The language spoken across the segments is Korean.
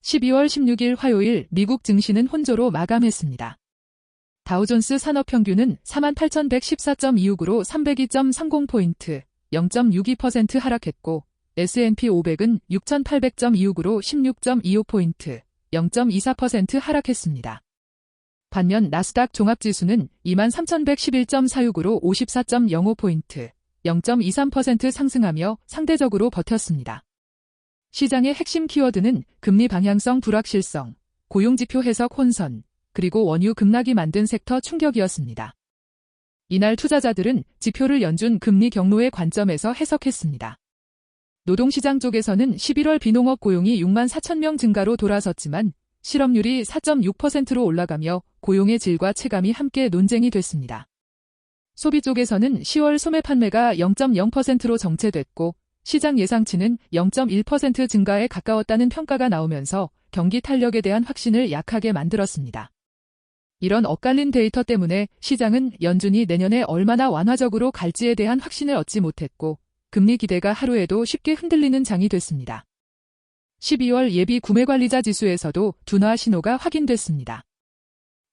12월 16일 화요일 미국 증시는 혼조로 마감했습니다. 다우존스 산업평균은 48,114.26으로 302.30포인트, 0.62% 하락했고 S&P 500은 6,800.26으로 16.25포인트, 0.24% 하락했습니다. 반면 나스닥 종합지수는 23,111.46으로 54.05포인트, 0.23% 상승하며 상대적으로 버텼습니다. 시장의 핵심 키워드는 금리 방향성 불확실성, 고용지표 해석 혼선, 그리고 원유 급락이 만든 섹터 충격이었습니다. 이날 투자자들은 지표를 연준 금리 경로의 관점에서 해석했습니다. 노동시장 쪽에서는 11월 비농업 고용이 6만 4천 명 증가로 돌아섰지만 실업률이 4.6%로 올라가며 고용의 질과 체감이 함께 논쟁이 됐습니다. 소비 쪽에서는 10월 소매 판매가 0.0%로 정체됐고 시장 예상치는 0.1% 증가에 가까웠다는 평가가 나오면서 경기 탄력에 대한 확신을 약하게 만들었습니다. 이런 엇갈린 데이터 때문에 시장은 연준이 내년에 얼마나 완화적으로 갈지에 대한 확신을 얻지 못했고 금리 기대가 하루에도 쉽게 흔들리는 장이 됐습니다. 12월 예비 구매관리자 지수에서도 둔화 신호가 확인됐습니다.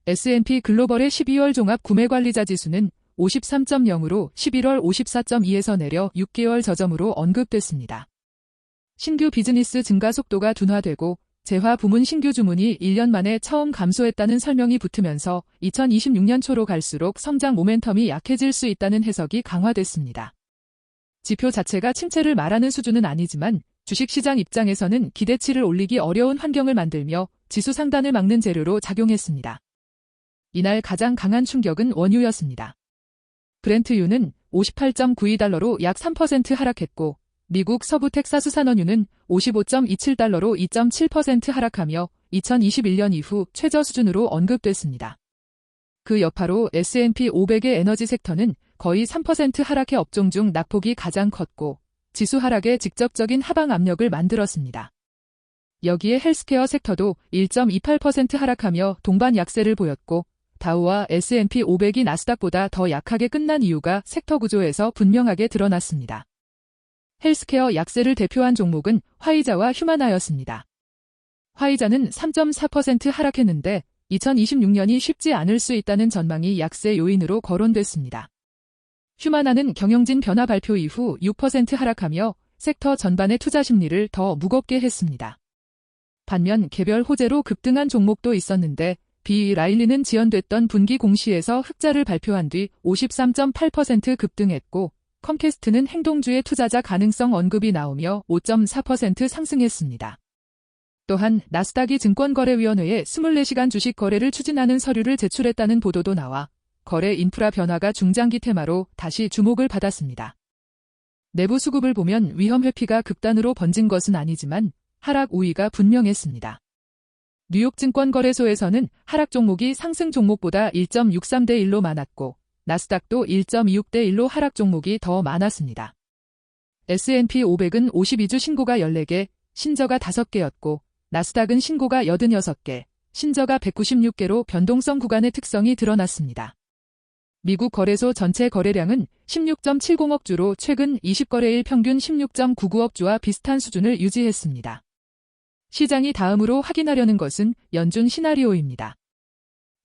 S&P 글로벌의 12월 종합 구매관리자 지수는 53.0으로 11월 54.2에서 내려 6개월 저점으로 언급됐습니다. 신규 비즈니스 증가 속도가 둔화되고 재화 부문 신규 주문이 1년 만에 처음 감소했다는 설명이 붙으면서 2026년 초로 갈수록 성장 모멘텀이 약해질 수 있다는 해석이 강화됐습니다. 지표 자체가 침체를 말하는 수준은 아니지만 주식시장 입장에서는 기대치를 올리기 어려운 환경을 만들며 지수 상단을 막는 재료로 작용했습니다. 이날 가장 강한 충격은 원유였습니다. 브렌트유는 58.92달러로 약 3% 하락했고 미국 서부 텍사스 산원유는 55.27달러로 2.7% 하락하며 2021년 이후 최저 수준으로 언급됐습니다. 그 여파로 S&P 500의 에너지 섹터는 거의 3% 하락해 업종 중 낙폭이 가장 컸고 지수 하락에 직접적인 하방 압력을 만들었습니다. 여기에 헬스케어 섹터도 1.28% 하락하며 동반 약세를 보였고 다우와 S&P 500이 나스닥보다 더 약하게 끝난 이유가 섹터 구조에서 분명하게 드러났습니다. 헬스케어 약세를 대표한 종목은 화이자와 휴마나였습니다. 화이자는 3.4% 하락했는데 2026년이 쉽지 않을 수 있다는 전망이 약세 요인으로 거론됐습니다. 휴마나는 경영진 변화 발표 이후 6% 하락하며 섹터 전반의 투자 심리를 더 무겁게 했습니다. 반면 개별 호재로 급등한 종목도 있었는데 B. 라일리는 지연됐던 분기 공시에서 흑자를 발표한 뒤 53.8% 급등했고 컴캐스트는 행동주의 투자자 가능성 언급이 나오며 5.4% 상승했습니다. 또한 나스닥이 증권거래위원회에 24시간 주식 거래를 추진하는 서류를 제출했다는 보도도 나와 거래 인프라 변화가 중장기 테마로 다시 주목을 받았습니다. 내부 수급을 보면 위험 회피가 극단으로 번진 것은 아니지만 하락 우위가 분명했습니다. 뉴욕 증권거래소에서는 하락 종목이 상승 종목보다 1.63대 1로 많았고 나스닥도 1.26대 1로 하락 종목이 더 많았습니다. S&P 500은 52주 신고가 14개, 신저가 5개였고 나스닥은 신고가 86개, 신저가 196개로 변동성 구간의 특성이 드러났습니다. 미국 거래소 전체 거래량은 16.70억 주로 최근 20거래일 평균 16.99억 주와 비슷한 수준을 유지했습니다. 시장이 다음으로 확인하려는 것은 연준 시나리오입니다.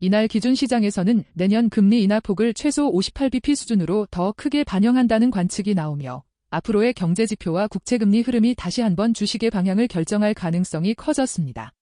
이날 기준 시장에서는 내년 금리 인하폭을 최소 58bp 수준으로 더 크게 반영한다는 관측이 나오며 앞으로의 경제지표와 국채금리 흐름이 다시 한번 주식의 방향을 결정할 가능성이 커졌습니다.